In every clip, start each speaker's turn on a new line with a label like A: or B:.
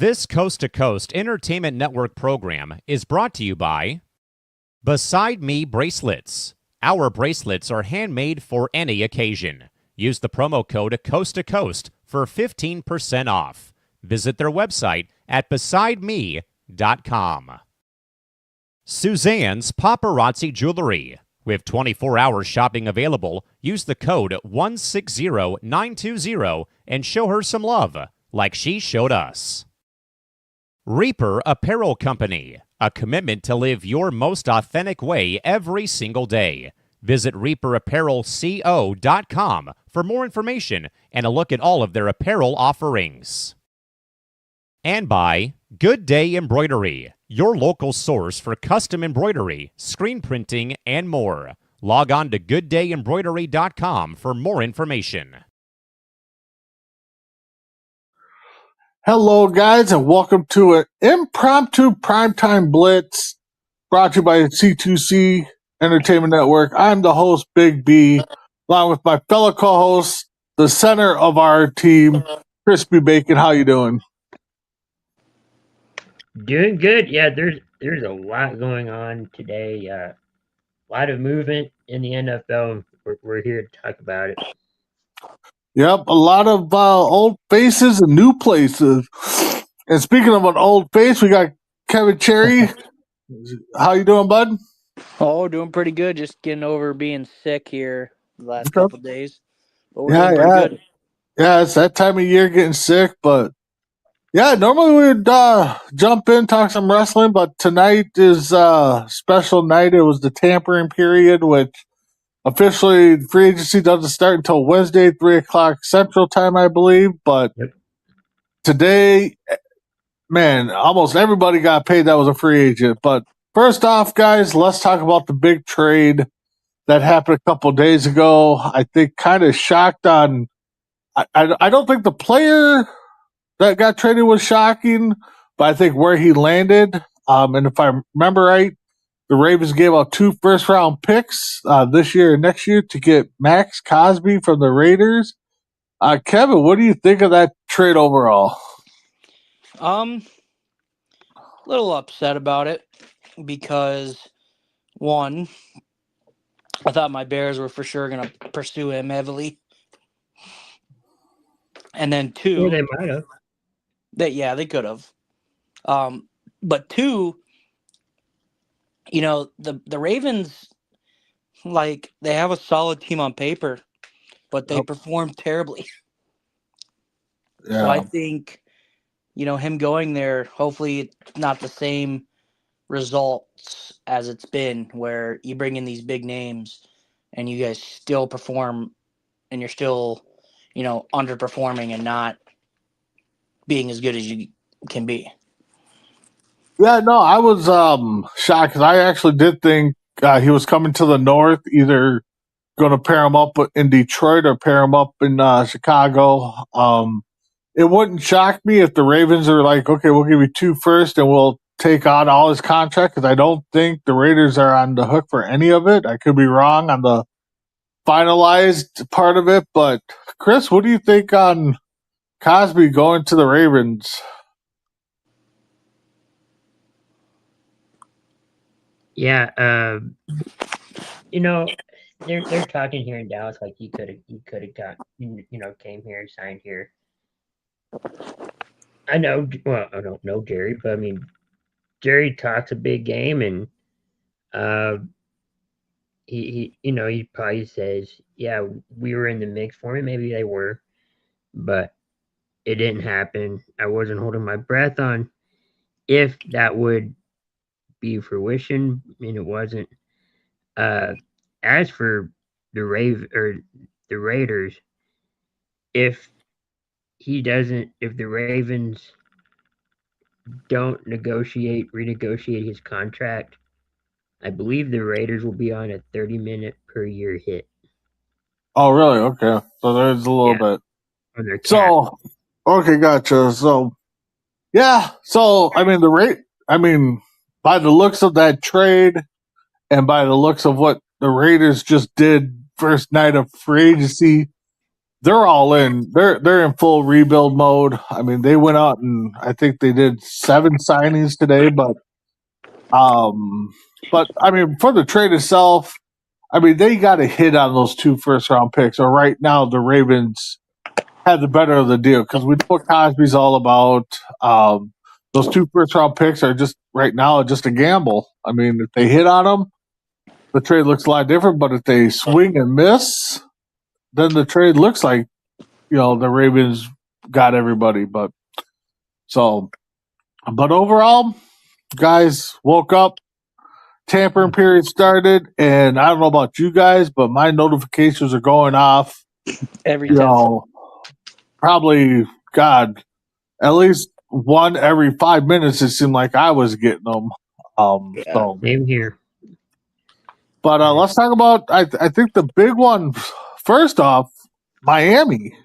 A: This Coast to Coast Entertainment Network program is brought to you by Beside Me Bracelets. Our bracelets are handmade for any occasion. Use the promo code Coast to Coast for 15% off. Visit their website at besideme.com. Suzanne's Paparazzi Jewelry. With 24-hour shopping available, use the code 160920 and show her some love, like she showed us. Reaper Apparel Company, a commitment to live your most authentic way every single day. Visit reaperapparelco.com for more information and a look at all of their apparel offerings. And by Good Day Embroidery, your local source for custom embroidery, screen printing, and more. Log on to gooddayembroidery.com for more information.
B: Hello, guys, and welcome to an impromptu PrimeTime Blitz brought to you by C2C Entertainment Network. I'm the host, Big B, along with my fellow co-host, the center of our team, Crispy Bacon. How you doing?
C: Doing good. Yeah, there's a lot going on today. A lot of movement in the NFL. We're here to talk about it.
B: Yep, a lot of old faces and new places. And speaking of an old face, we got Kevin Cherry. How you doing, bud?
D: Oh, doing pretty good. Just getting over being sick here the last couple of days. But we're doing pretty good.
B: Yeah, it's that time of year getting sick, but yeah, normally we'd jump in, talk some wrestling, but tonight is a special night. It was the tampering period, which officially free agency doesn't start until Wednesday, 3 o'clock Central Time, I believe. But today, man, almost everybody got paid that was a free agent. But first off, guys, let's talk about the big trade that happened a couple of days ago. I think kind of shocked on. I don't think the player that got traded was shocking, but I think where he landed. And if I remember right, the Ravens gave out 2 first-round picks this year and next year to get Max Crosby from the Raiders. Kevin, what do you think of that trade overall?
D: A little upset about it because, one, I thought my Bears were for sure going to pursue him heavily. And then two...
C: Or they might have.
D: They could have. But two... You know, the Ravens, like, they have a solid team on paper, but they perform terribly.
B: Yeah.
D: So I think, him going there, hopefully it's not the same results as it's been, where you bring in these big names and you guys still perform and you're still, underperforming and not being as good as you can be.
B: Yeah, no, I was shocked because I actually did think he was coming to the North, either going to pair him up in Detroit or pair him up in Chicago. It wouldn't shock me if the Ravens are like, okay, we'll give you 2 first and we'll take on all his contract, because I don't think the Raiders are on the hook for any of it. I could be wrong on the finalized part of it, but Chris, what do you think on Crosby going to the Ravens?
C: Yeah, they're talking here in Dallas like he could have got came here and signed here. I don't know Jerry, but I mean, Jerry talks a big game, and he probably says, yeah, we were in the mix for him. Maybe they were, but it didn't happen. I wasn't holding my breath on if that would be fruition, and it wasn't. As for the Raiders, if the Ravens don't renegotiate his contract, I believe the Raiders will be on a 30-minute per year hit.
B: Oh, really? Okay, so there's a little bit.
C: On their cap.
B: So, okay, gotcha. So, yeah. So, I mean, by the looks of that trade and by the looks of what the Raiders just did first night of free agency, they're all in. They're in full rebuild mode. I mean, they went out and I think they did 7 signings today, but I mean, for the trade itself, I mean, they got a hit on those 2 first-round picks. Or right now, the Ravens had the better of the deal because we know what Cosby's all about. Those 2 first-round picks are just right now just a gamble. I mean, if they hit on them, the trade looks a lot different. But if they swing and miss, then the trade looks like the Ravens got everybody. But overall, guys woke up. Tampering period started, and I don't know about you guys, but my notifications are going off.
D: Every 10
B: Probably God, at least one every 5 minutes. It seemed like I was getting them.
C: Same here.
B: But let's talk about. I think the big one first off, Miami.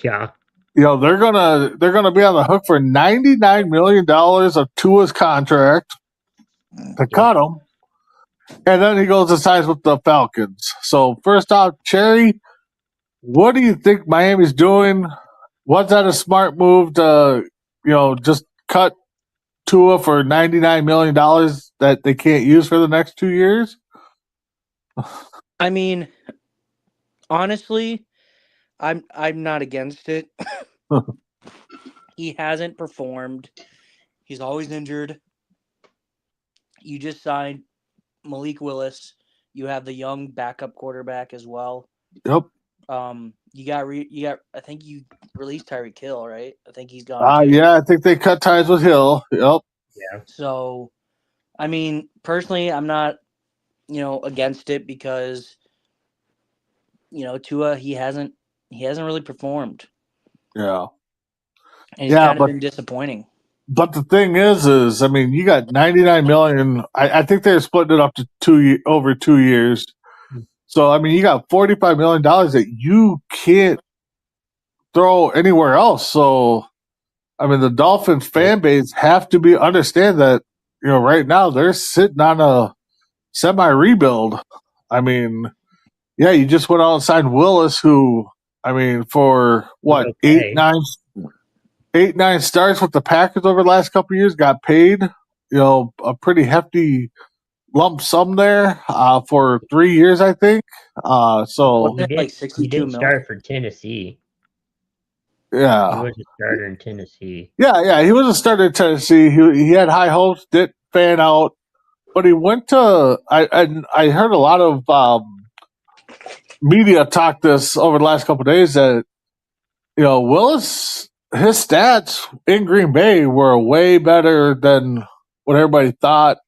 C: Yeah.
B: They're gonna be on the hook for $99 million of Tua's contract to cut him. And then he goes and signs with the Falcons. So first off, Cherry, what do you think Miami's doing? Was that a smart move to, just cut Tua for $99 million that they can't use for the next 2 years?
D: I mean, honestly, I'm not against it. He hasn't performed. He's always injured. You just signed Malik Willis. You have the young backup quarterback as well.
B: Yep.
D: You got. I think you released Tyreek Hill, right? I think he's gone.
B: Yeah, I think they cut ties with Hill. Yep.
C: Yeah.
D: So, I mean, personally, I'm not, against it because, Tua he hasn't really performed.
B: Yeah.
D: And he's kind of been disappointing.
B: But the thing is, I mean, you got $99 million. I think they're splitting it up to over 2 years. So I mean, you got $45 million that you can't throw anywhere else. So, I mean, the Dolphins fan base have to understand that right now they're sitting on a semi rebuild. I mean, yeah, you just went out and signed Willis, who I mean, for what 8-9 starts with the Packers over the last couple of years, got paid, a pretty hefty lump sum there for 3 years, I think. So
C: he didn't start for Tennessee.
B: Yeah,
C: he was a starter in Tennessee.
B: Yeah, he was a starter in Tennessee. He had high hopes, didn't fan out, but he went to. I heard a lot of media talk this over the last couple of days that Willis, his stats in Green Bay were way better than what everybody thought.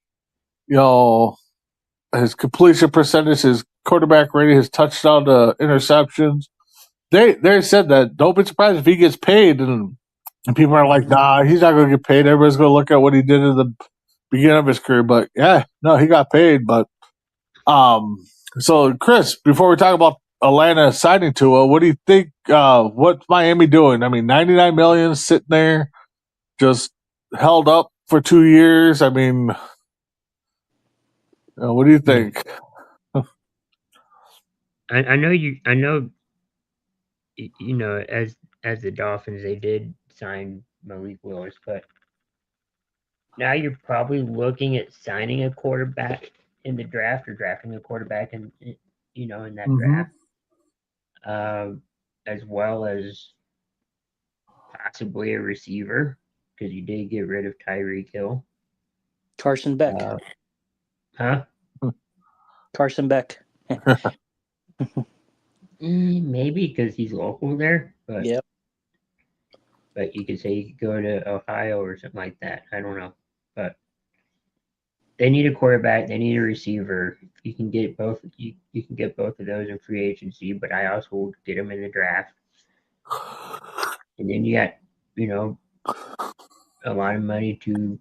B: His completion percentage, his quarterback rating, his touchdown to interceptions. They said that don't be surprised if he gets paid, and people are like, nah, he's not going to get paid. Everybody's going to look at what he did in the beginning of his career. But yeah, no, he got paid. But so Chris, before we talk about Atlanta signing Tua, what do you think? What's Miami doing? I mean, $99 million sitting there, just held up for 2 years. I mean, what do you think?
C: I know. As the Dolphins, they did sign Malik Willis, but now you're probably looking at signing a quarterback in the draft or drafting a quarterback in that draft, as well as possibly a receiver because you did get rid of Tyreek Hill.
D: Carson Beck. Carson Beck.
C: Maybe because he's local there, but
D: yep.
C: But you could say you could go to Ohio or something like that. I don't know, but they need a quarterback. They need a receiver. You can get both. You can get both of those in free agency, but I also will get them in the draft. And then you got a lot of money to.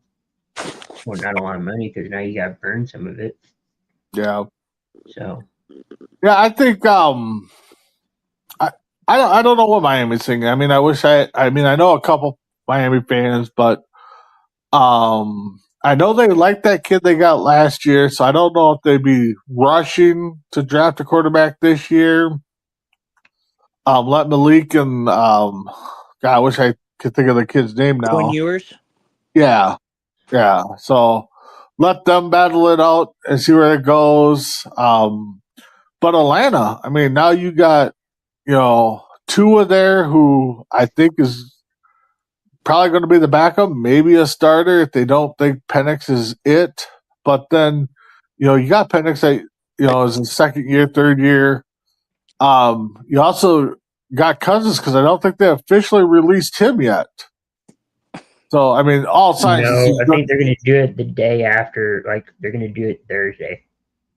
C: Well, not a lot of money because now you got to burn some of it.
B: Yeah.
C: So.
B: Yeah, I think I don't know what Miami's thinking. I mean, I know a couple Miami fans, but I know they like that kid they got last year, so I don't know if they'd be rushing to draft a quarterback this year. let Malik and God, I wish I could think of the kid's name now.
D: Quinn Ewers.
B: Yeah. So let them battle it out and see where it goes. But Atlanta, I mean, now you got, Tua there, who I think is probably going to be the backup, maybe a starter if they don't think Penix is it. But then, you got Penix that, is in second year, third year. You also got Cousins because I don't think they officially released him yet. So, I mean, all signs.
C: No, I think they're going to do it the day after. Like, they're going to do it Thursday.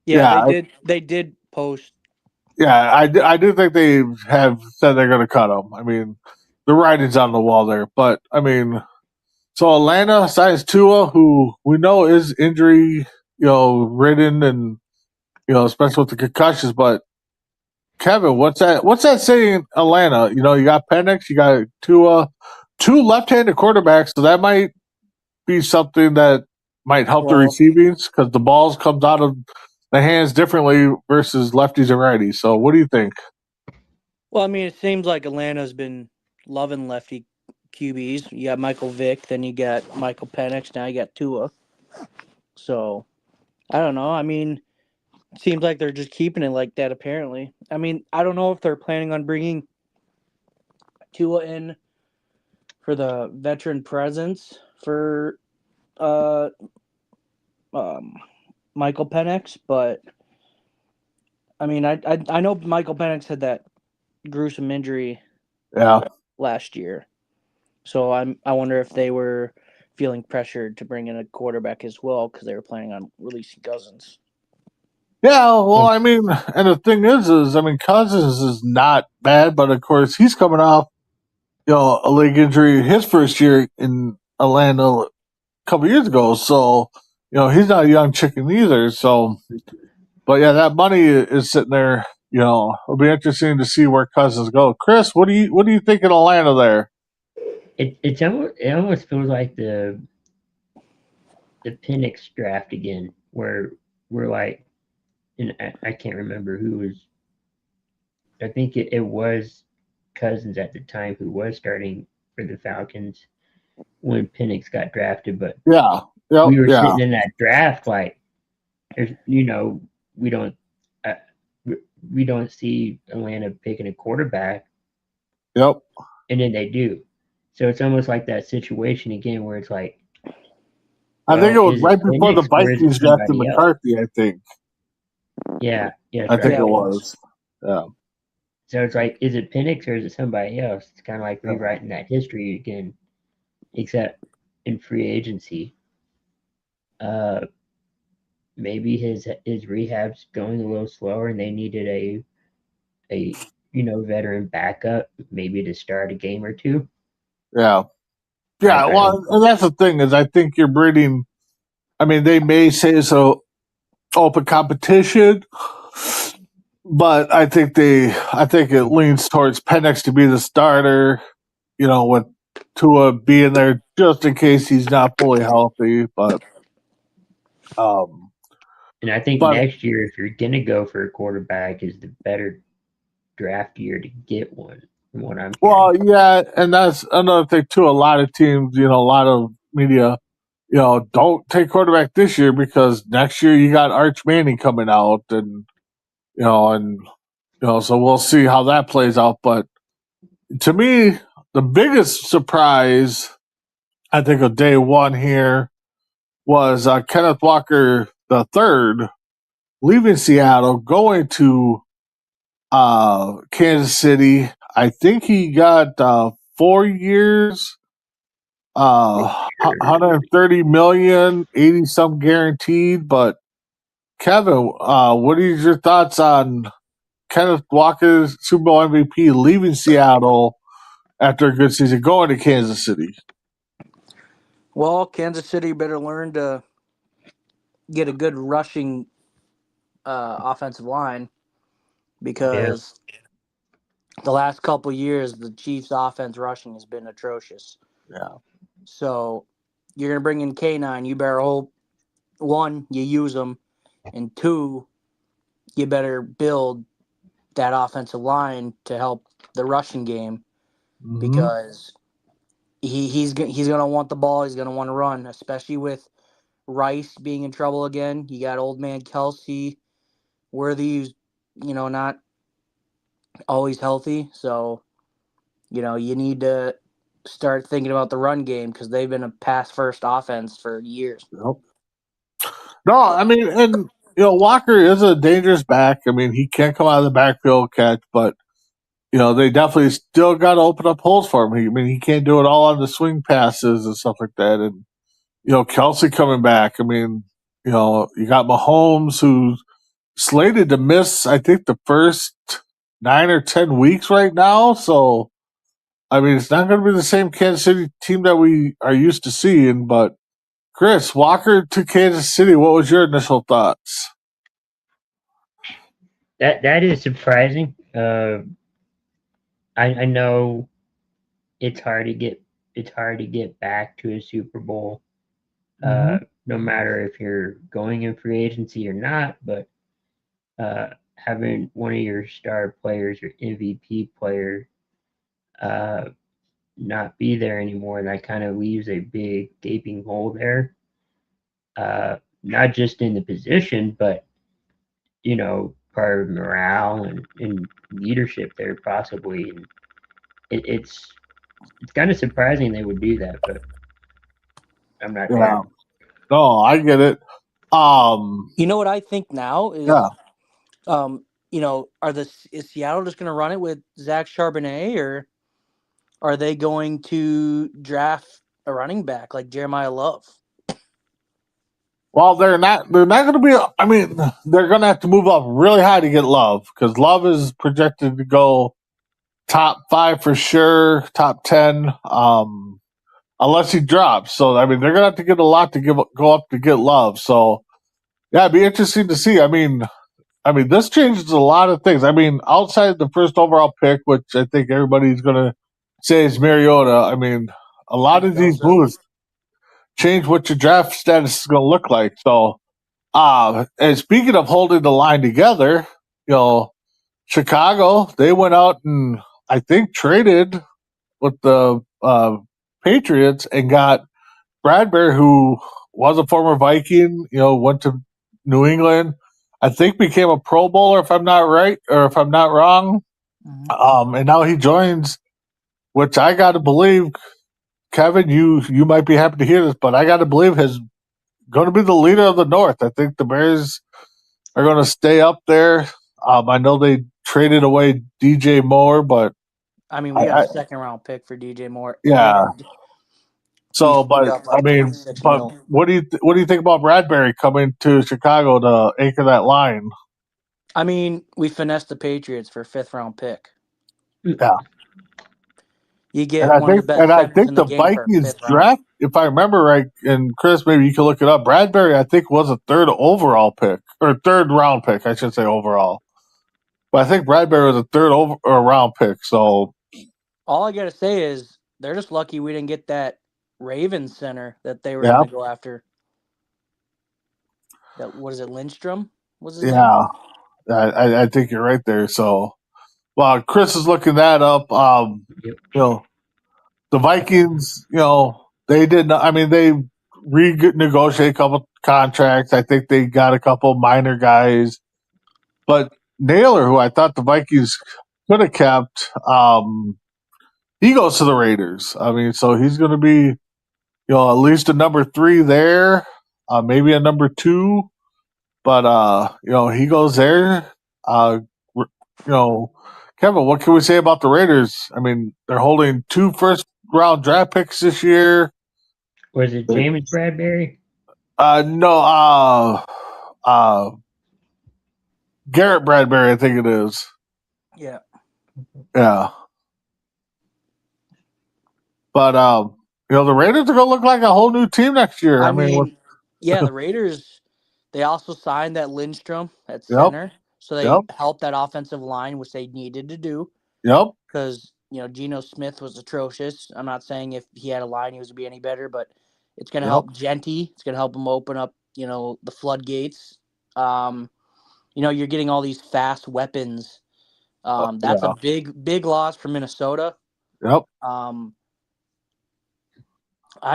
D: Yeah, they did post.
B: Yeah, I do think they have said they're going to cut him. I mean, the writing's on the wall there. But, I mean, so Atlanta signs Tua, who we know is injury, ridden and, especially with the concussions. But, Kevin, what's that saying, Atlanta? You got Penix, you got Tua, two left-handed quarterbacks, so that might be something that might help the receivings because the balls comes out of the hands differently versus lefties and righties. So what do you think?
D: Well, I mean, it seems like Atlanta's been loving lefty QBs. You got Michael Vick, then you got Michael Penix, now you got Tua. So, I don't know. I mean, it seems like they're just keeping it like that, apparently. I mean, I don't know if they're planning on bringing Tua in for the veteran presence for Michael Penix, but I mean, I know Michael Penix had that gruesome injury last year. So I wonder if they were feeling pressured to bring in a quarterback as well because they were planning on releasing Cousins.
B: Yeah, well, I mean, and the thing is, I mean, Cousins is not bad, but of course he's coming off, a leg injury his first year in Atlanta a couple years ago. So, he's not a young chicken either. So, but yeah, that money is sitting there. It'll be interesting to see where Cousins go. Chris, what do you think in Atlanta there?
C: It almost feels like the Penix draft again, where we're like, and I can't remember who was. I think it was Cousins at the time who was starting for the Falcons when Penix got drafted, but we were sitting in that draft like, there's we don't uh, we don't see Atlanta picking a quarterback.
B: Yep.
C: And then they do. So it's almost like that situation again where it's like,
B: I think it was right before the Vikings drafted McCarthy, I think.
C: Yeah.
B: I think it was. Yeah.
C: So it's like, is it Penix or is it somebody else? It's kind of like rewriting that history again, except in free agency. Maybe his rehab's going a little slower and they needed a veteran backup, maybe to start a game or two.
B: Yeah. Yeah, well, and that's the thing is I think you're breeding. I mean, they may say it's a open competition, but I think it leans towards Penix to be the starter, with Tua being there just in case he's not fully healthy. But
C: and I think next year, if you're gonna go for a quarterback, is the better draft year to get one. From what I'm hearing.
B: Well, yeah, and that's another thing too. A lot of teams, a lot of media, don't take quarterback this year because next year you got Arch Manning coming out, and so we'll see how that plays out. But to me, the biggest surprise, I think, of day one here was Kenneth Walker III leaving Seattle, going to Kansas City. I think he got 4 years, 130 million, 80 some guaranteed. But Kevin, what is your thoughts on Kenneth Walker's Super Bowl MVP leaving Seattle after a good season, going to Kansas City?
D: Well, Kansas City better learn to get a good rushing offensive line because the last couple years the Chiefs' offense rushing has been atrocious.
B: Yeah.
D: So you're gonna bring in K9. You better hope, one, you use them, and two, you better build that offensive line to help the rushing game
B: Mm-hmm.
D: because he's going to want the ball. He's going to want to run, especially with Rice being in trouble again. You got old man Kelsey, Worthy, who's not always healthy. So you need to start thinking about the run game because they've been a pass first offense for years.
B: Yep. No, I mean, and Walker is a dangerous back. I mean, he can't come out of the backfield catch, but they definitely still got to open up holes for him. I mean, he can't do it all on the swing passes and stuff like that. And Kelsey coming back. I mean, you got Mahomes who's slated to miss, I think, the first 9 or 10 weeks right now. So, I mean, it's not going to be the same Kansas City team that we are used to seeing. But Chris, Walker to Kansas City, what was your initial thoughts?
C: That is surprising. I know it's hard to get back to a Super Bowl, no matter if you're going in free agency or not. But having one of your star players, your MVP player, not be there anymore, that kind of leaves a big gaping hole there. Not just in the position, but part of morale and leadership there possibly. And it's kind of surprising they would do that, but I'm not
B: Yeah.
C: sure.
B: No, I get it.
D: You know what I think now is,
B: Yeah.
D: is Seattle just going to run it with Zach Charbonnet, or are they going to draft a running back like Jeremiah Love?
B: Well, they're not. They're not going to be. I mean, they're going to have to move up really high to get Love because Love is projected to go top 5 for sure, top 10, unless he drops. So, I mean, they're going to have to get a lot to go up to get Love. So, yeah, it'd be interesting to see. I mean, this changes a lot of things. I mean, outside the first overall pick, which I think everybody's going to say is Mariota. I mean, a lot of these moves change what your draft status is going to look like. So, and speaking of holding the line together, Chicago, they went out and I think traded with the Patriots and got Bradbury, who was a former Viking, went to New England. I think became a Pro Bowler, if I'm not right, or if I'm not wrong. And now he joins, which I got to believe, Kevin, you might be happy to hear this, but I got to believe his going to be the leader of the North. I think the Bears are going to stay up there. I know they traded away DJ Moore, but
D: I mean, we got a second round pick for DJ Moore.
B: yeah.
D: And
B: So, but I mean, but what do you think about Bradbury coming to Chicago to anchor that line?
D: I mean, we finessed the Patriots for a 5th round pick.
B: Yeah.
D: You get one of the best centers in the game for a 5th round.
B: Draft, if I remember right, and Chris, maybe you can look it up. Bradbury, I think, was a 3rd overall pick or 3rd round pick. I should say overall, but I think Bradbury was a 3rd round pick. So
D: all I gotta say is they're just lucky we didn't get that Ravens center that they were going to go after. That what is it? Lindstrom was his name?
B: Yeah, I think you're right there. So while Chris is looking that up, the Vikings, they did not. I mean, they renegotiated a couple contracts. I think they got a couple minor guys, but Naylor, who I thought the Vikings could have kept, he goes to the Raiders. I mean, so he's going to be, at least a number 3 there, maybe a number 2, but he goes there. Kevin, what can we say about the Raiders? I mean, they're holding 2 first-round draft picks this year.
C: Was it James Bradbury?
B: No, Garrett Bradbury, I think it is.
D: Yeah.
B: Yeah. But the Raiders are gonna look like a whole new team next year.
D: I mean, the Raiders, they also signed that Lindstrom at center. So they helped that offensive line, which they needed to do.
B: Yep.
D: Because, Geno Smith was atrocious. I'm not saying if he had a line he was going to be any better, but it's going to help Genty. It's going to help him open up, the floodgates. You're getting all these fast weapons That's a big loss for Minnesota.
B: Yep.
D: I'm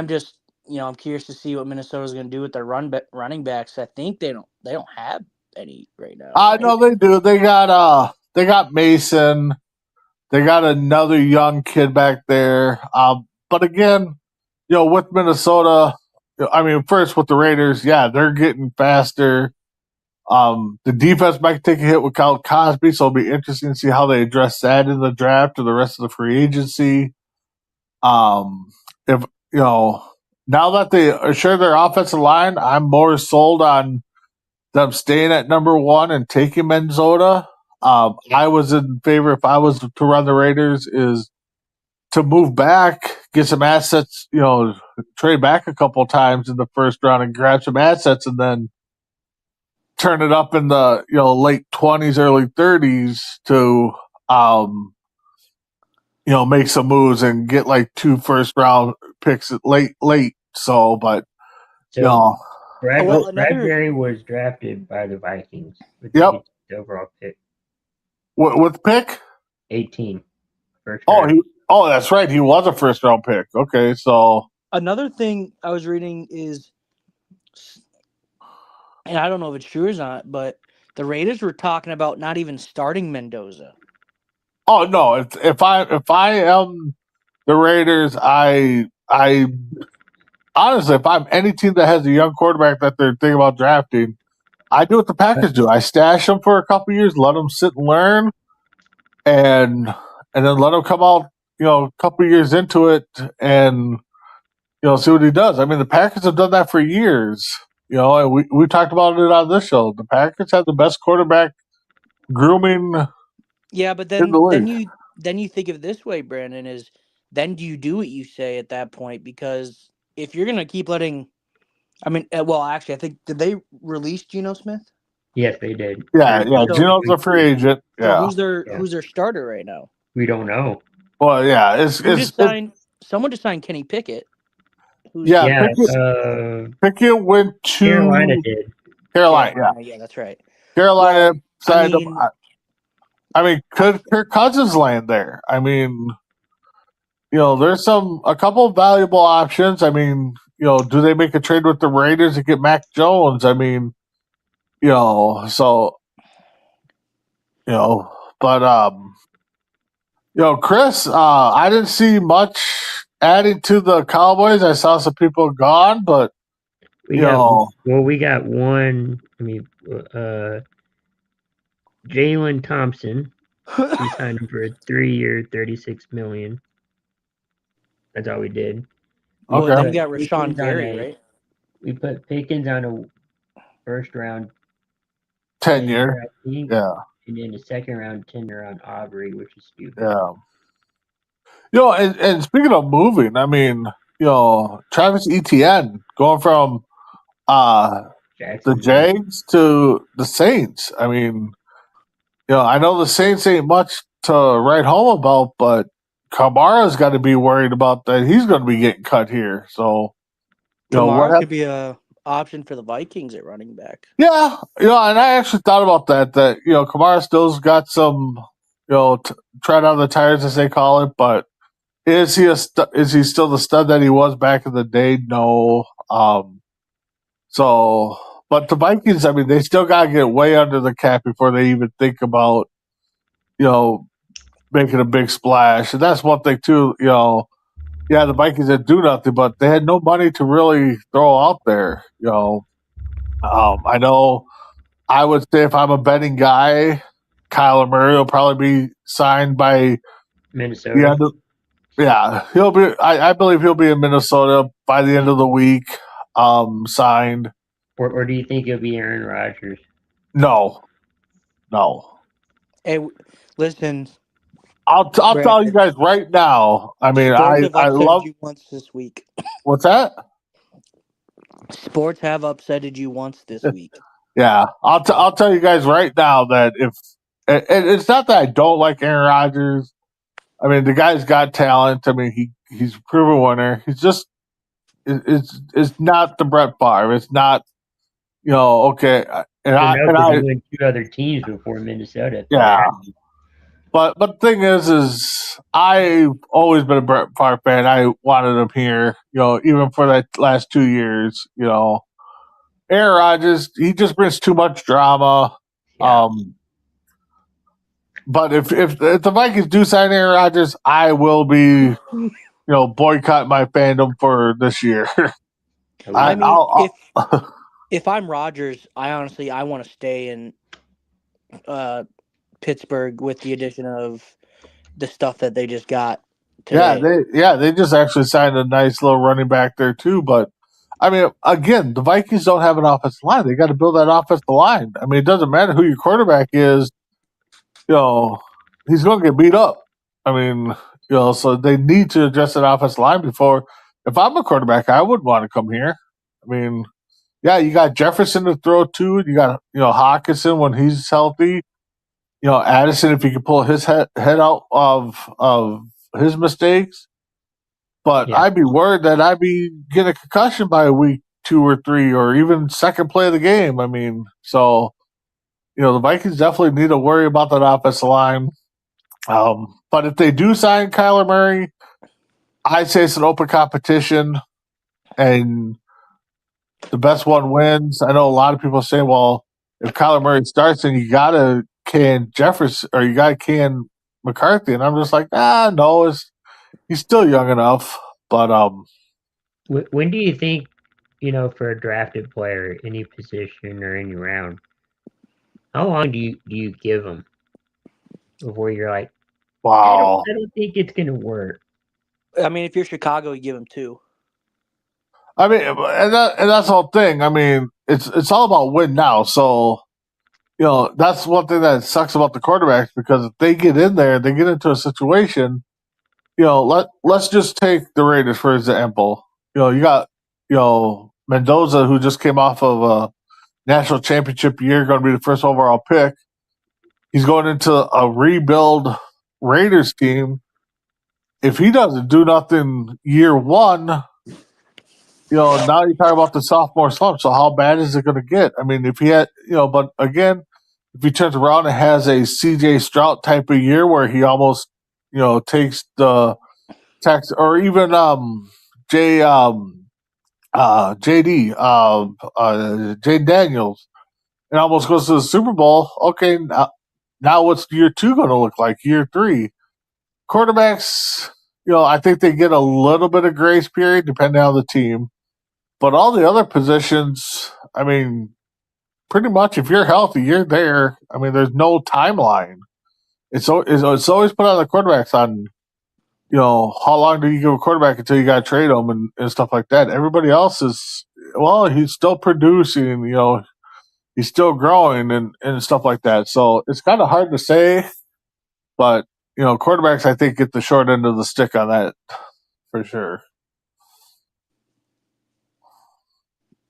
D: just, I'm curious to see what Minnesota's going to do with their running backs. I think they don't have any right now.
B: I
D: Right?
B: know they do. They got Mason. They got another young kid back there. But again, with Minnesota, I mean, first with the Raiders, yeah, they're getting faster. The defense might take a hit with Kyle Cosby, so it'll be interesting to see how they address that in the draft or the rest of the free agency. If now that they assure their offensive line, I'm more sold on them staying at number one and taking Minnesota. I was in favor, if I was to run the Raiders, is to move back, get some assets, trade back a couple times in the first round and grab some assets, and then turn it up in the late 20s, early 30s to make some moves and get like 2 first round picks late. So, but
C: Bradbury was drafted by the Vikings with the overall pick.
B: What pick?
C: 18. First
B: that's right. He was a first round pick. Okay, so
D: another thing I was reading is, and I don't know if it's true or not, but the Raiders were talking about not even starting Mendoza.
B: Oh no! If I am the Raiders, I honestly, if I'm any team that has a young quarterback that they're thinking about drafting, I do what the Packers do. I stash them for a couple years, let them sit and learn, and then let him come out, a couple years into it and, see what he does. I mean, the Packers have done that for years, and we talked about it on this show. The Packers have the best quarterback grooming.
D: Yeah, but then you think of it this way, Brandon, is then do you do what you say at that point? Because if you're going to keep letting, actually, I think, did they release Geno Smith?
C: Yes, they did.
B: Yeah. Geno's a free agent.
D: So who's their starter right now?
C: We don't know.
B: Well, yeah,
D: someone just signed Kenny Pickett.
B: Pickett went to
C: Carolina. Did
B: Carolina?
D: Yeah, that's right.
B: Carolina signed him. I mean, could Kirk Cousins land there? I mean, there's a couple of valuable options. I mean, do they make a trade with the Raiders to get Mac Jones? I mean, but Chris, I didn't see much adding to the Cowboys. I saw some people gone, but
C: we got one. I mean, Jalen Thompson. We signed him for a 3-year, $36 million. That's all we did.
D: Okay. Then you got Rashawn Gary, right?
C: We put Pickens on a first round
B: 10-year, yeah,
C: and then a second round tender on Aubrey, which is stupid.
B: Yeah. And speaking of moving, I mean, Travis Etienne going from the Jags to the Saints. I mean, I know the Saints ain't much to write home about, but Kamara's got to be worried about that. He's going to be getting cut here. So,
D: Kamara could be a option for the Vikings at running back.
B: Yeah, and I actually thought about that. That Kamara still's got some, tread on the tires as they call it. But is he is he still the stud that he was back in the day? No. So, but the Vikings, I mean, they still got to get way under the cap before they even think about, making a big splash. And that's one thing too. Yeah, the Vikings didn't do nothing, but they had no money to really throw out there. I know. I would say if I'm a betting guy, Kyler Murray will probably be signed by
C: Minnesota.
B: He'll be. I believe he'll be in Minnesota by the end of the week. Signed.
C: Or do you think it'll be Aaron Rodgers?
B: No.
D: Hey, listen.
B: I'll tell you guys right now. I mean, I love
D: you once this week.
B: What's that?
D: Sports have upsetted you once this week.
B: Yeah, I'll tell you guys right now that if it's not that I don't like Aaron Rodgers. I mean, the guy's got talent. I mean, he's a proven winner. He's just it's not the Brett Favre. It's not okay. And I
C: went 2 other teams before Minnesota.
B: Yeah. But the thing is I've always been a Brett Favre fan. I wanted him here, even for that last 2 years. Aaron Rodgers, he just brings too much drama.
C: Yeah.
B: But if the Vikings do sign Aaron Rodgers, I will be boycott my fandom for this year.
D: I mean,
B: I'll
D: if I'm Rodgers, I want to stay in Pittsburgh with the addition of the stuff that they just got today.
B: they just actually signed a nice little running back there too. But I mean, again, the Vikings don't have an offensive line. They got to build that offensive line. I mean, it doesn't matter who your quarterback is. He's going to get beat up. I mean, so they need to address that offensive line before. If I'm a quarterback, I wouldn't want to come here. I mean, yeah, you got Jefferson to throw to. You got Hawkinson when he's healthy. Addison if he could pull his head out of his mistakes. But
C: Yeah.
B: I'd be worried that I'd be getting a concussion by week 2 or 3 or even second play of the game. I mean, so the Vikings definitely need to worry about that offensive line. But if they do sign Kyler Murray, I'd say it's an open competition, and the best one wins. I know a lot of people say, well, if Kyler Murray starts, then you got to can Jefferson or you got to can McCarthy. And I'm just like, no, he's still young enough. But
C: When do you think, for a drafted player, any position or any round, how long do you give them before you're like,
B: wow.
C: I don't think it's going to work?
D: I mean, if you're Chicago, you give them 2.
B: I mean, and that's the whole thing. I mean, it's all about win now. So, that's one thing that sucks about the quarterbacks because if they get in there, they get into a situation. Let's just take the Raiders for example. You got Mendoza who just came off of a national championship year, going to be the first overall pick. He's going into a rebuild Raiders team. If he doesn't do nothing year one, now you talk about the sophomore slump. So how bad is it going to get? I mean, if he had, but again, if he turns around and has a CJ Stroud type of year where he almost, takes the tax, or even J JD Jay Daniels, and almost goes to the Super Bowl. Okay, now what's year 2 going to look like? Year 3, quarterbacks. I think they get a little bit of grace period depending on the team. But all the other positions, I mean, pretty much if you're healthy, you're there. I mean, there's no timeline. It's always put on the quarterbacks on, how long do you give a quarterback until you got to trade them and stuff like that. Everybody else is, well, he's still producing, he's still growing and stuff like that. So it's kind of hard to say, but, quarterbacks, I think, get the short end of the stick on that for sure.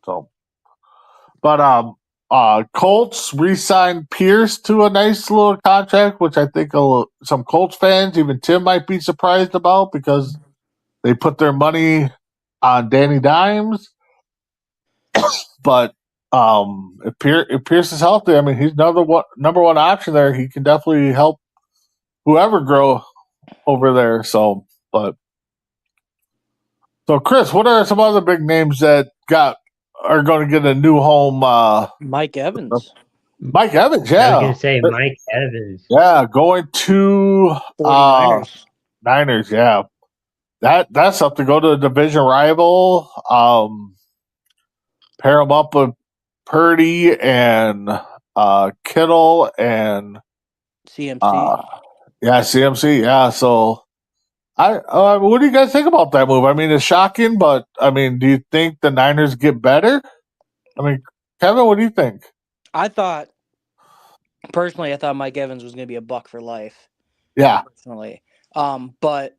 B: So, but Colts re-signed Pierce to a nice little contract, which I think some Colts fans, even Tim, might be surprised about because they put their money on Danny Dimes. But if Pierce is healthy, I mean, he's number one option there. He can definitely help whoever grow over there. So, Chris, what are some other big names that are going to get a new home?
D: Mike Evans.
B: Mike Evans, yeah.
C: I was going to say Mike Evans.
B: Yeah, going to
D: 49ers.
B: Niners, yeah. That's up to go to a division rival. Pair them up with Purdy and Kittle and
D: CMC.
B: CMC, yeah. So what do you guys think about that move? I mean, it's shocking, but I mean, do you think the Niners get better? I mean, Kevin, what do you think?
D: Personally, I thought Mike Evans was going to be a buck for life.
B: Yeah.
D: Personally. But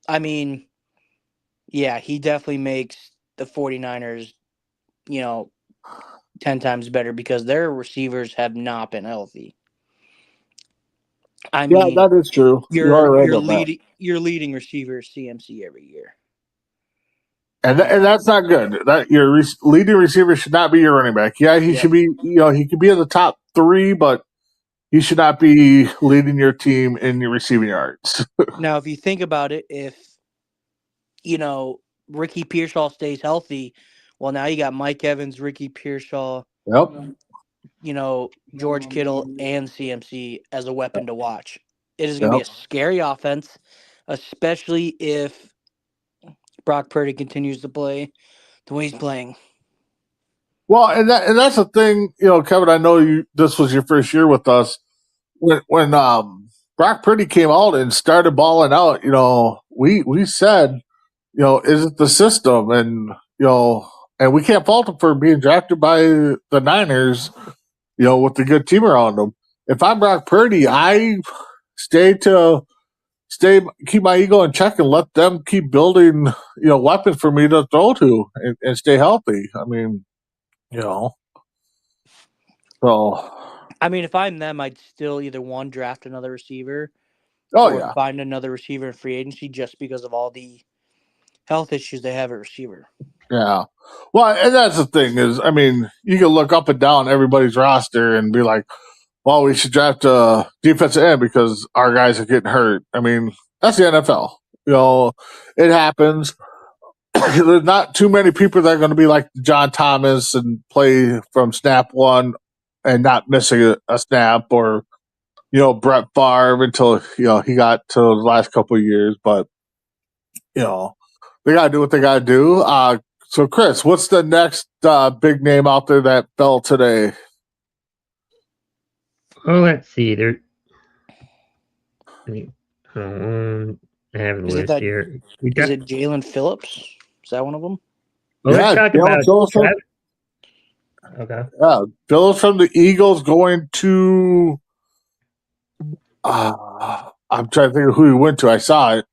D: I mean, yeah, he definitely makes the 49ers, 10 times better because their receivers have not been healthy. I mean,
B: that is true.
D: Your leading receiver is CMC every year.
B: And that's not good. That your leading receiver should not be your running back. Yeah, he should be. He could be in the top 3, but he should not be leading your team in your receiving yards.
D: Now, if you think about it, if Ricky Pearsall stays healthy, well, now you got Mike Evans, Ricky Pearsall,
B: Yep.
D: George Kittle, and CMC as a weapon to watch. It is going to be
B: Yep.
D: a scary offense, especially if Brock Purdy continues to play the way he's playing.
B: Well, and that's the thing, Kevin. I know this was your first year with us. When Brock Purdy came out and started balling out, we said, is it the system? And and we can't fault him for being drafted by the Niners, with the good team around him. If I'm Brock Purdy, I keep my ego in check and let them keep building, weapons for me to throw to and stay healthy. I mean, so.
D: I mean, if I'm them, I'd still either draft another receiver
B: Oh,
D: or
B: yeah.
D: find another receiver in free agency just because of all the health issues they have at receiver.
B: Yeah. Well, and that's the thing is, I mean, you can look up and down everybody's roster and be like, well, we should draft a defensive end because our guys are getting hurt. I mean, that's the NFL. It happens. There's not too many people that are going to be like John Thomas and play from snap one and not missing a snap, or Brett Favre until he got to the last couple of years. But they got to do what they got to do. So, Chris, what's the next big name out there that fell today?
C: Oh, let's see. I have the list here.
D: Is it Jalen Phillips? Is that one of them?
C: Well, let's talk about Travis. Okay.
B: Yeah, Phillips from the Eagles going to. I'm trying to think of who he went to. I saw it.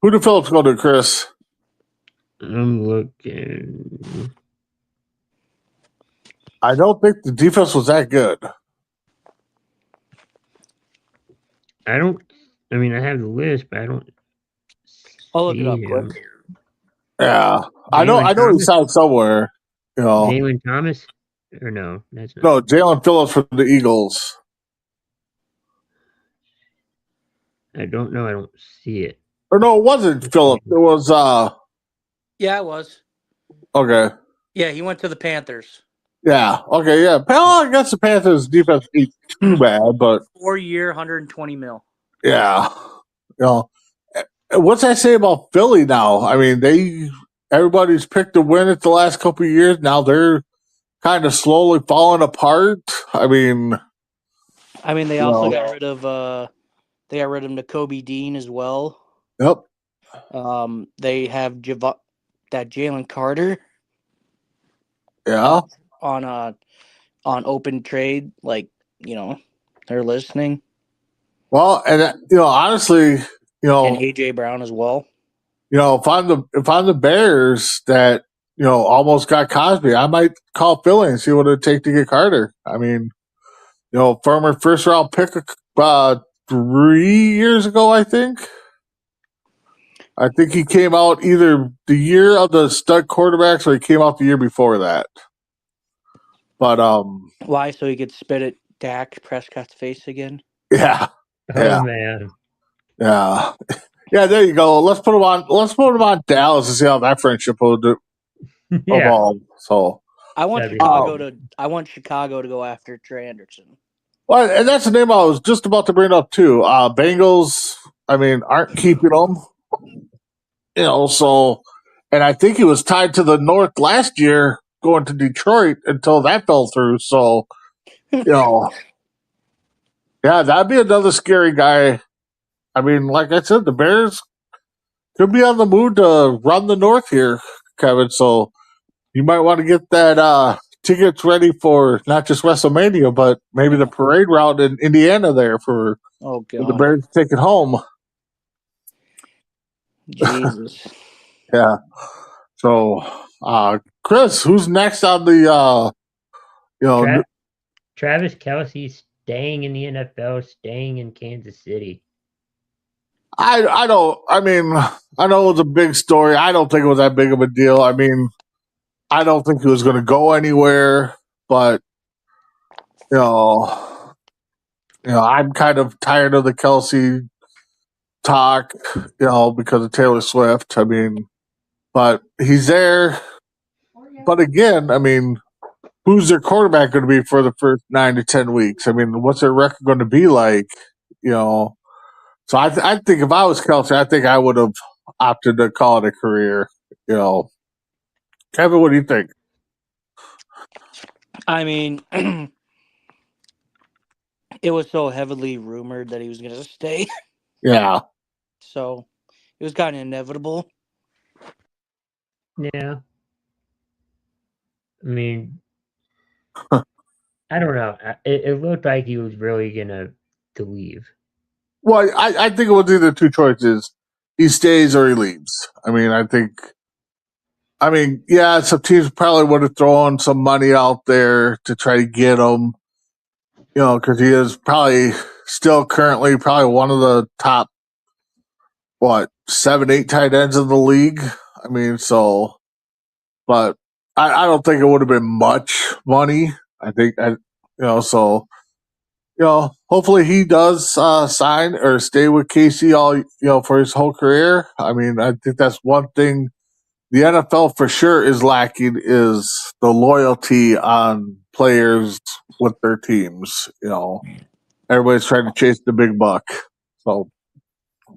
B: Who did Phillips go to, Chris?
C: I'm looking.
B: I don't think the defense was that good.
C: I have the list, but I don't.
D: I'll look it up quick.
B: Yeah, I know he signed somewhere.
C: Jalen Thomas, or no? That's not.
B: No, Jalen Phillips from the Eagles.
C: I don't know. I don't see it.
B: Or no, it wasn't Phillips. It was.
D: Yeah, it was.
B: Okay.
D: Yeah, he went to the Panthers.
B: Yeah. Okay. Yeah. Well, I guess the Panthers' defense ain't too bad, but
D: 4-year, $120 million.
B: Yeah. What's that say about Philly now? I mean, everybody's picked a win at the last couple of years. Now they're kind of slowly falling apart. I mean,
D: they also got rid of Nakobe Dean as well.
B: Yep.
D: They have that Jalen Carter.
B: Yeah.
D: On open trade, they're listening.
B: Well, and honestly,
D: and AJ Brown as well.
B: If I'm the Bears that almost got Cosby, I might call Philly and see what it'd take to get Carter. I mean, former first round pick 3 years ago, I think. I think he came out either the year of the stud quarterbacks or he came out the year before that. But
D: why? So he could spit at Dak Prescott's face again?
B: Yeah.
C: Oh man.
B: Yeah. Yeah, there you go. Let's put him on Dallas and see how that friendship will do. Evolve. So
D: I want Chicago to go after Trey Anderson.
B: Well, and that's the name I was just about to bring up too. Bengals, aren't keeping him. So, and I think he was tied to the North last year going to Detroit until that fell through. So, yeah, that'd be another scary guy. Like I said, the Bears could be on the move to run the North here, Kevin. So you might want to get that tickets ready for not just WrestleMania, but maybe the parade route in Indiana there for the Bears to take it home.
D: Jesus.
B: Yeah. So, Chris, who's next on the
C: Travis Kelce staying in the NFL, staying in Kansas City?
B: I know it was a big story. I don't think it was that big of a deal. I don't think he was going to go anywhere, but you know, I'm kind of tired of the Kelsey talk, because of Taylor Swift. I mean, but he's there. But again, I mean, who's their quarterback going to be for the first 9 to 10 weeks? I mean, what's their record going to be like? So I think if I was Kelsey, I think I would have opted to call it a career. Kevin, what do you think?
D: I mean, it was so heavily rumored that he was going to stay,
B: Yeah,
D: so it was kind of inevitable.
C: Yeah. I mean, I don't know. It looked like he was really gonna to leave.
B: well, I think it was either two choices: he stays or he leaves. I mean, yeah, some teams probably would have thrown some money out there to try to get him. Because he is probably still currently probably one of the top, 7, 8 tight ends in the league. I mean, but I don't think it would have been much money. I think, so, hopefully he does sign or stay with Casey for his whole career. I mean, I think that's one thing the NFL for sure is lacking is the loyalty on players with their teams. Everybody's trying to chase the big buck. So,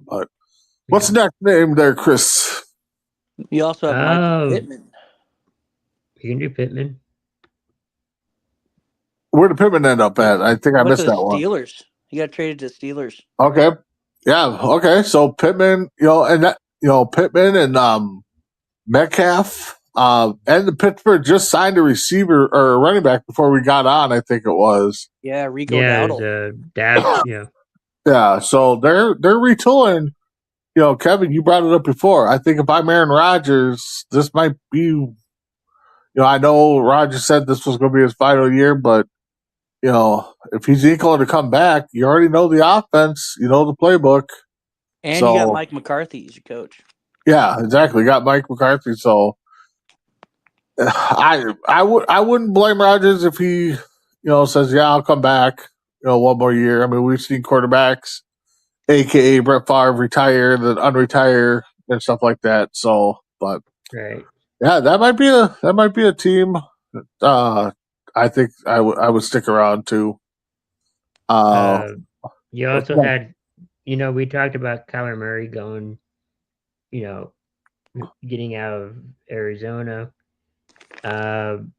B: but what's the next name there, Chris?
D: You also have Michael Pittman.
C: You can do Pittman.
B: Where did Pittman end up at? I think I missed that one.
D: Steelers. He got traded to Steelers.
B: Okay. Yeah. Okay. So Pittman, and that, Pittman and Metcalf, and the Pittsburgh just signed a receiver or a running back before we got on. I think it was.
D: Yeah, Rico Dowdle.
C: Yeah.
B: Yeah. So they're retooling. Kevin, you brought it up before. I think if I'm Aaron Rodgers, this might be. I know Rodgers said this was going to be his final year, but if he's equal to come back, you already know the offense, the playbook.
D: And you got Mike McCarthy as your coach.
B: Yeah, exactly. Got Mike McCarthy. So I wouldn't blame Rodgers if he, says, yeah, I'll come back, one more year. I mean, we've seen quarterbacks, aka Brett Favre, retire, then unretire and stuff like that. So, but
C: right.
B: Yeah, that might be a team. I think I would stick around too.
C: You also had, we talked about Kyler Murray going, getting out of Arizona. Gardner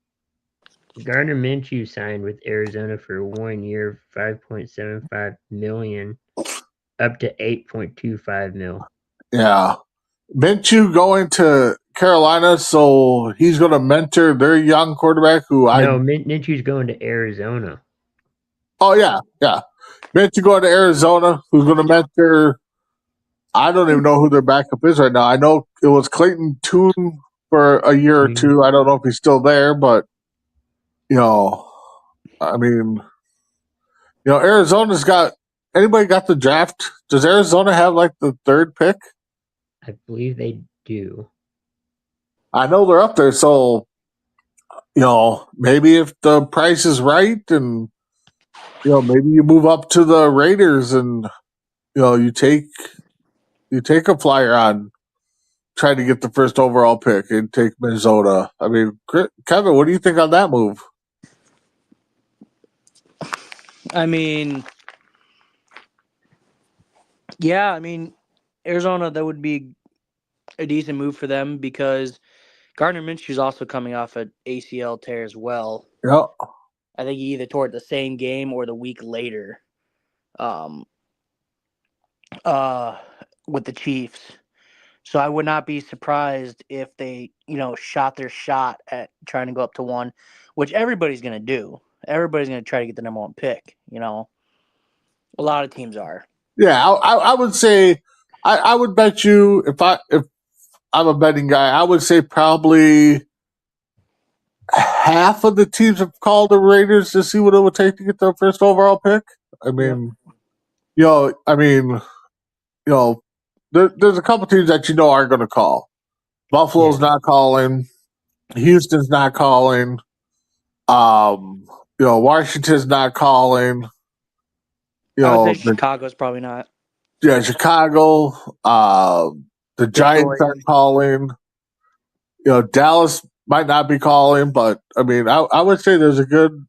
C: Minshew signed with Arizona for 1 year, $5.75 million, up to $8.25 million.
B: Yeah, Minshew going to Carolina, so he's going to mentor their young quarterback.
C: Minshew's going to Arizona.
B: Oh yeah. Minshew going to Arizona, who's going to mentor. I don't even know who their backup is right now. I know it was Clayton Tune for a year or two. I don't know if he's still there, but I mean, Arizona's got. Anybody got the draft? Does Arizona have like the 3rd pick?
C: I believe they do.
B: I know they're up there, so maybe if the price is right, and maybe you move up to the Raiders, and you take a flyer on trying to get the first overall pick and take Minnesota. I mean, Kevin, what do you think on that move?
D: I mean, yeah, Arizona, that would be a decent move for them because Gardner Minshew is also coming off an ACL tear as well.
B: Yeah.
D: I think he either tore it the same game or the week later with the Chiefs. So I would not be surprised if they, shot their shot at trying to go up to 1, which everybody's going to do. Everybody's going to try to get the number 1 pick, A lot of teams are.
B: Yeah, I would say I would bet you if I'm a betting guy, I would say probably half of the teams have called the Raiders to see what it would take to get the first overall pick. I mean, there's a couple teams that aren't going to call. Buffalo's not calling. Houston's not calling. Washington's not calling.
D: I would say Chicago's probably not.
B: Chicago. The Giants aren't calling. Dallas might not be calling, but I mean, I would say there's a good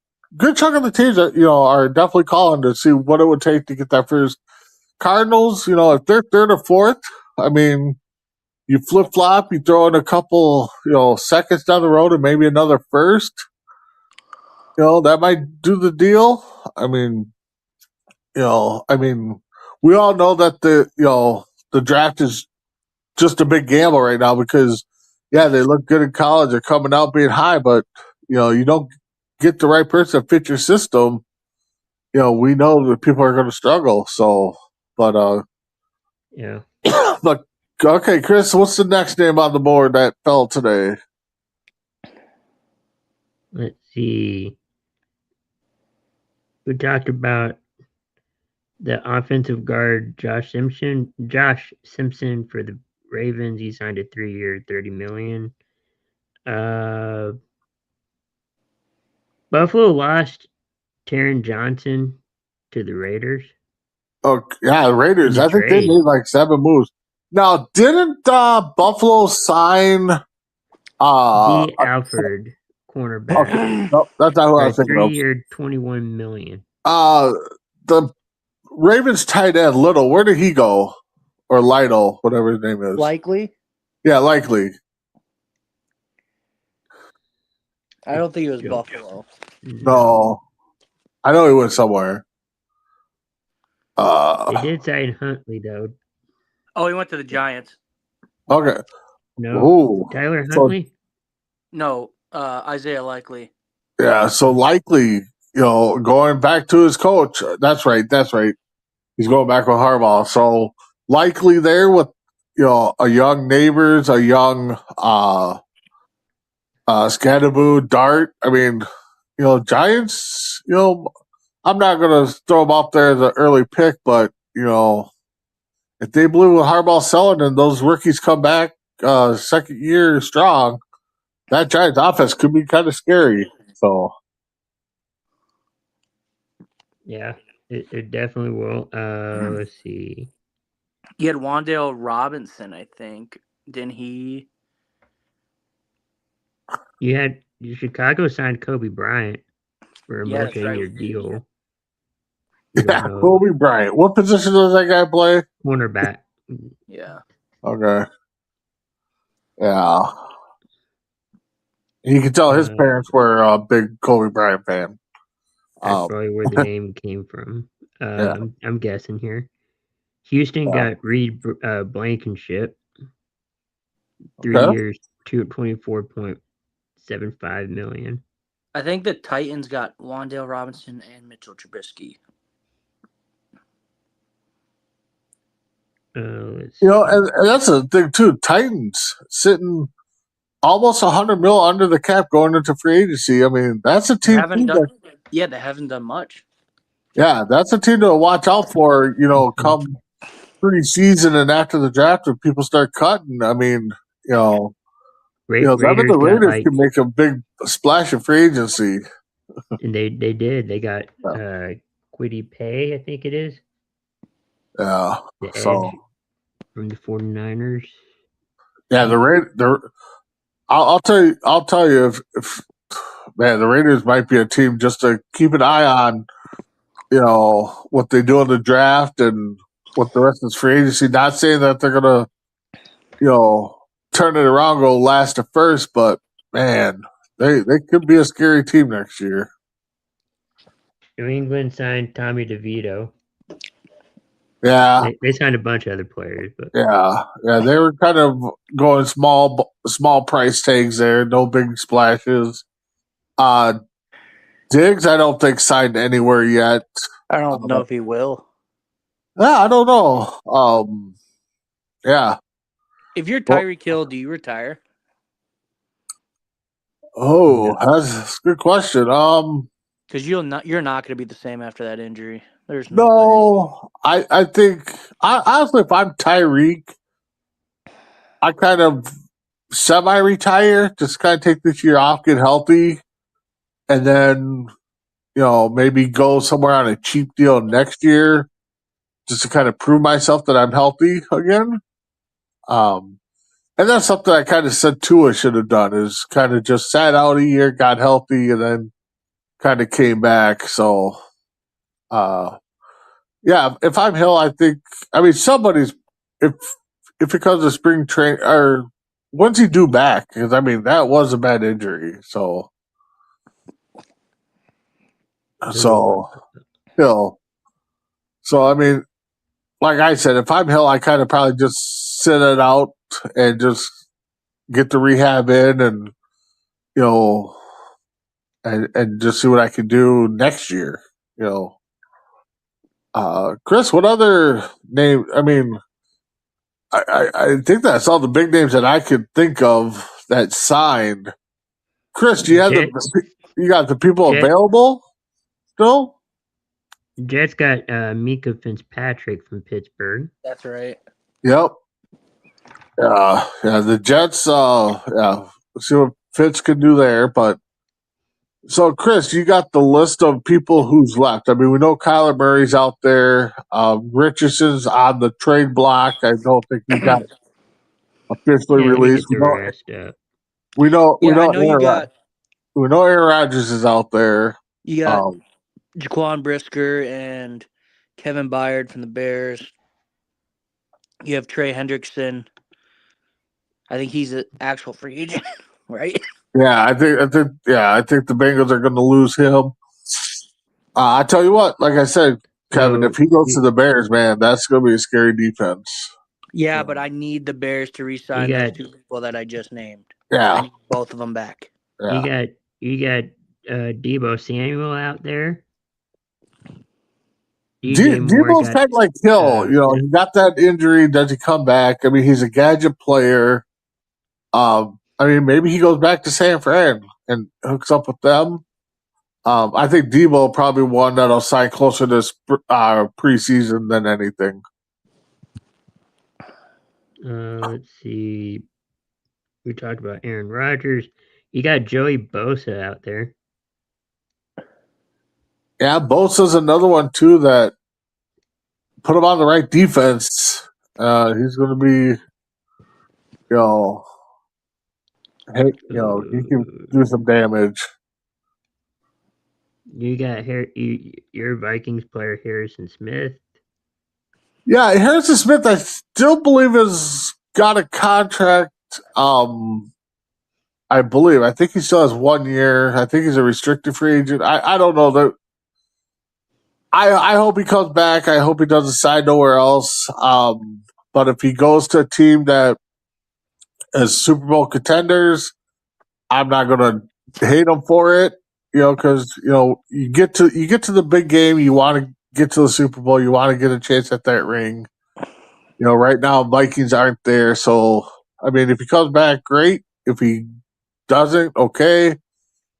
B: chunk of the teams that are definitely calling to see what it would take to get that first. Cardinals, if they're third or fourth, I mean, you flip flop, you throw in a couple, seconds down the road, and maybe another first. That might do the deal. I mean, we all know that the draft is just a big gamble right now because, yeah, they look good in college. They're coming out being high, but, you don't get the right person to fit your system. We know that people are going to struggle. So, but,
C: yeah.
B: but, okay, Chris, what's the next name on the board that fell today?
C: Let's see. We talked about the offensive guard Josh Simpson for the Ravens. He signed a 3-year, $30 million. Buffalo lost Taron Johnson to the Raiders.
B: Oh yeah, the Raiders. I think they made like 7 moves. Now, didn't Buffalo sign
C: D. Alford, cornerback?
B: Okay. No, that's not who I was thinking of.
C: 3-year, $21 million.
B: The Ravens tight end Little. Where did he go? Or Lytle, whatever his name is.
D: Likely.
B: Yeah, likely.
D: I don't think it was Buffalo.
B: No, I know he went somewhere.
C: They did sign Huntley though.
D: Oh, he went to the Giants.
B: Okay.
C: No.
B: Ooh.
C: Tyler Huntley?
D: No, Isaiah Likely.
B: Yeah, so Likely, going back to his coach. That's right. He's going back with Harbaugh. So Likely there with a young Neighbors, a young Scadaboo, Dart. I mean, Giants, I'm not going to throw them out there as an early pick, but, if they believe with Harbaugh selling and those rookies come back second year strong, that Giants offense could be kind of scary. So,
C: yeah, it definitely will. Let's see.
D: You had Wan'Dale Robinson, I think. Didn't he?
C: You had Chicago signed Kobe Bryant for a multi-year deal.
B: Yeah, Kobe Bryant. What position does that guy play?
C: Cornerback.
D: Yeah.
B: Okay. Yeah. You can tell his parents were a big Kobe Bryant fan.
C: That's probably where the name came from. I'm guessing here. Houston got Reed Blankenship. 3 years, $24.75 million.
D: I think the Titans got Wan'Dale Robinson and Mitchell Trubisky.
B: And that's the thing too. Titans sitting almost $100 million under the cap going into free agency. I mean, that's a team.
D: They haven't done much.
B: Yeah, that's a team to watch out for. Come pre-season and after the draft, when people start cutting. I mean, the Raiders can make a big splash in free agency.
C: And they did. They got Kwity Paye, I think it is.
B: Yeah.
C: The edge from the 49ers.
B: Yeah, I'll tell you if man, the Raiders might be a team just to keep an eye on, what they do in the draft and what the rest of this free agency. Not saying that they're gonna, turn it around, go last to first, but man, they could be a scary team next year.
C: New England signed Tommy DeVito.
B: Yeah,
C: they signed a bunch of other players, but
B: yeah, they were kind of going small price tags there, no big splashes. Diggs, I don't think signed anywhere yet.
D: I don't know if he will.
B: Yeah, I don't know. Yeah.
D: If you're Tyreek Hill, do you retire?
B: Oh, that's a good question.
D: Because you're not going to be the same after that injury. There's
B: no. I think honestly, if I'm Tyreek, I kind of semi-retire, just kind of take this year off, get healthy, and then maybe go somewhere on a cheap deal next year just to kind of prove myself that I'm healthy again. And that's something I kind of said Tua should have done, is kind of just sat out a year, got healthy, and then kind of came back. So, yeah, if I'm Hill, I think, somebody's, if it comes to spring train, or when's he due back? Because, that was a bad injury. So, Hill. So, like I said, if I'm Hill, I kind of probably just sit it out and just get the rehab in and, and just see what I can do next year. Chris, what other name? I think that's all the big names that I could think of that signed. Chris, do you have you got the people available still?
C: Jets got Mika Fitzpatrick from Pittsburgh.
D: That's right.
B: Yep. Yeah, the Jets. Let's see what Fitz can do there. But so, Chris, you got the list of people who's left. We know Kyler Murray's out there. Richardson's on the trade block. I don't think he got officially released.
C: Get the rest up.
B: We know.
D: Yeah, I know
B: we know Aaron Rodgers is out there.
D: You got Jaquan Brisker and Kevin Byard from the Bears. You have Trey Hendrickson. I think he's an actual free agent, right?
B: Yeah, I think the Bengals are going to lose him. I tell you what, like I said, Kevin, if he goes to the Bears, man, that's going to be a scary defense.
D: Yeah, but I need the Bears to re-sign those two people that I just named.
B: Yeah,
D: I need both of them back.
B: Yeah.
C: You got Debo Samuel out there.
B: Debo's kind of like Hill. He got that injury. Does he come back? He's a gadget player. Maybe he goes back to San Fran and hooks up with them. I think Debo probably one that'll sign closer to preseason than anything.
C: Let's see. We talked about Aaron Rodgers. You got Joey Bosa out there.
B: Yeah, Bosa's another one too that put him on the right defense. He's going to be, he can do some damage.
C: You got your Vikings player Harrison Smith.
B: Yeah, Harrison Smith, I still believe has got a contract. I believe. I think he still has 1 year. I think he's a restricted free agent. I don't know that. I hope he comes back. I hope he doesn't sign nowhere else. But if he goes to a team that is Super Bowl contenders, I'm not gonna hate him for it. Because you get to the big game, you want to get to the Super Bowl, you want to get a chance at that ring. Right now Vikings aren't there, so if he comes back, great. If he doesn't, okay.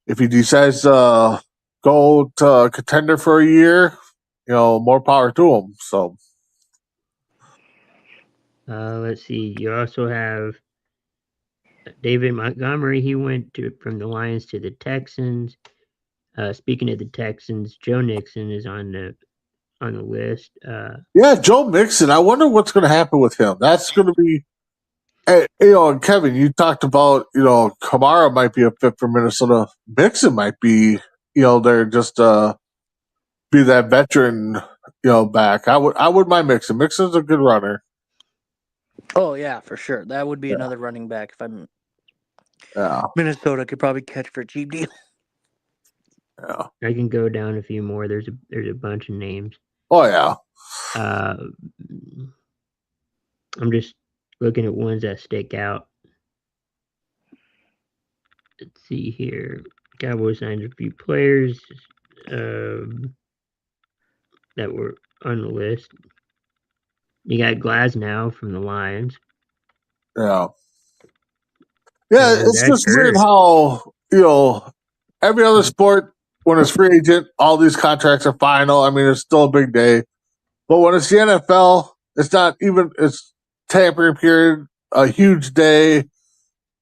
B: If he decides to go to a contender for a year, more power to him. So,
C: let's see. You also have David Montgomery. He went from the Lions to the Texans. Speaking of the Texans, Joe Mixon is on the list.
B: Yeah, Joe Mixon. I wonder what's going to happen with him. That's going to be, and Kevin, you talked about, Kamara might be a fit for Minnesota. Mixon might be, there just be that veteran, back. I would mind Mixon. Mixon's a good runner.
D: Oh yeah, for sure. That would be another running back if I'm.
B: Yeah.
D: Minnesota could probably catch for a cheap deal.
B: Yeah.
C: I can go down a few more. There's a bunch of names.
B: Oh yeah.
C: I'm just looking at ones that stick out. Let's see here. Cowboys signed a few players that were on the list. You got Glasnow from the Lions.
B: Yeah. Yeah, it's just weird how, every other sport, when it's free agent, all these contracts are final. It's still a big day. But when it's the NFL, it's not even, it's tampering period, a huge day.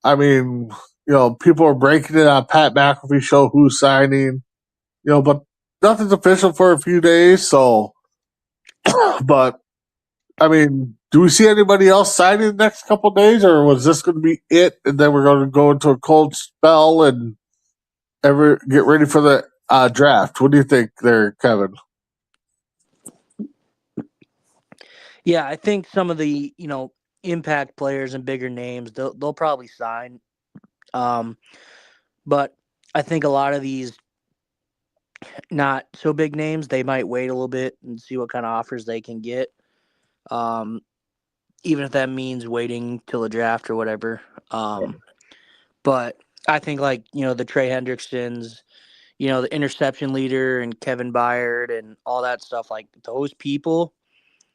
B: People are breaking it on Pat McAfee show who's signing, but nothing's official for a few days. So, but I mean, do we see anybody else signing the next couple days, or was this going to be it? And then we're going to go into a cold spell and ever get ready for the draft. What do you think there, Kevin?
D: Yeah, I think some of the impact players and bigger names they'll probably sign. But I think a lot of these not so big names they might wait a little bit and see what kind of offers they can get. Even if that means waiting till the draft or whatever. But I think the Trey Hendricksons, the interception leader and Kevin Byard and all that stuff, like those people,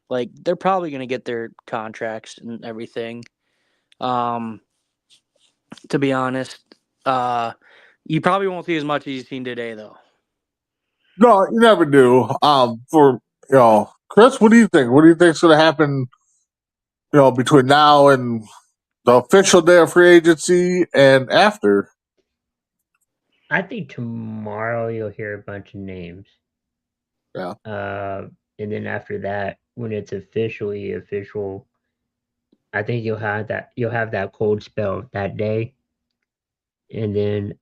D: like they're probably going to get their contracts and everything. To be honest, you probably won't see as much as you've seen today, though.
B: No, you never do. Chris, what do you think? What do you think's going to happen? Between now and the official day of free agency and after.
C: I think tomorrow you'll hear a bunch of names.
B: Yeah.
C: And then after that, when it's officially official, I think you'll have that cold spell that day. And then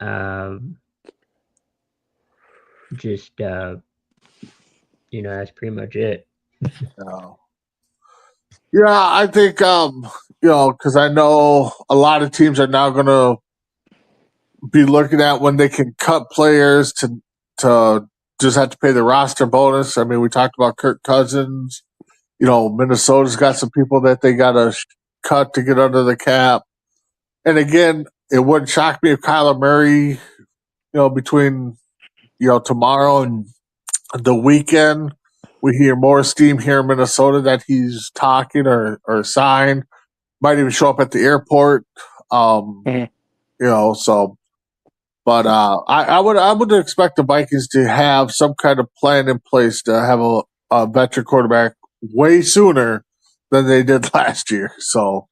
C: that's pretty much it.
B: Yeah, I think because I know a lot of teams are now going to be looking at when they can cut players to just have to pay the roster bonus. I mean, we talked about Kirk Cousins. Minnesota's got some people that they got to cut to get under the cap. And again, it wouldn't shock me if Kyler Murray, between tomorrow and the weekend, we hear more steam here in Minnesota that he's talking or signed. Might even show up at the airport. So. But I would expect the Vikings to have some kind of plan in place to have a veteran quarterback way sooner than they did last year. So,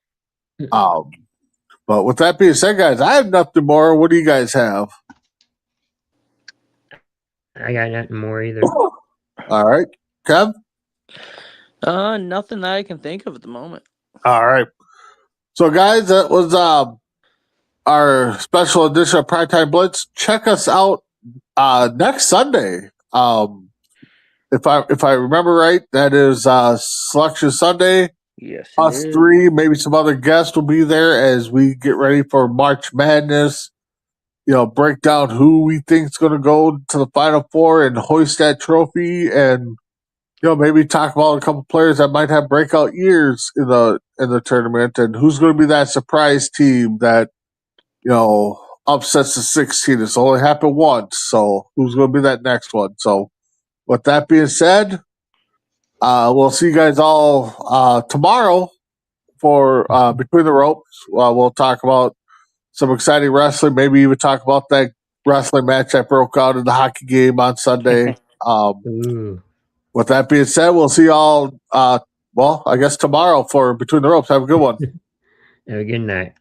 B: but with that being said, guys, I have nothing more. What do you guys have?
C: I got nothing more either.
B: All right, Kev?
D: Nothing that I can think of at the moment.
B: All right. So, guys, that was our special edition of PrimeTime Blitz. Check us out next Sunday. If I remember right, that is Selection Sunday.
D: Yes,
B: Us three, maybe some other guests will be there as we get ready for March Madness. Break down who we think is going to go to the Final Four and hoist that trophy, and maybe talk about a couple players that might have breakout years in the tournament, and who's going to be that surprise team that upsets the 16. It's only happened once, so who's going to be that next one? So, with that being said, we'll see you guys all tomorrow for Between the Ropes. We'll talk about some exciting wrestling, maybe even talk about that wrestling match that broke out in the hockey game on Sunday. With that being said, we'll see you all, I guess tomorrow for Between the Ropes. Have a good one.
C: Have a good night.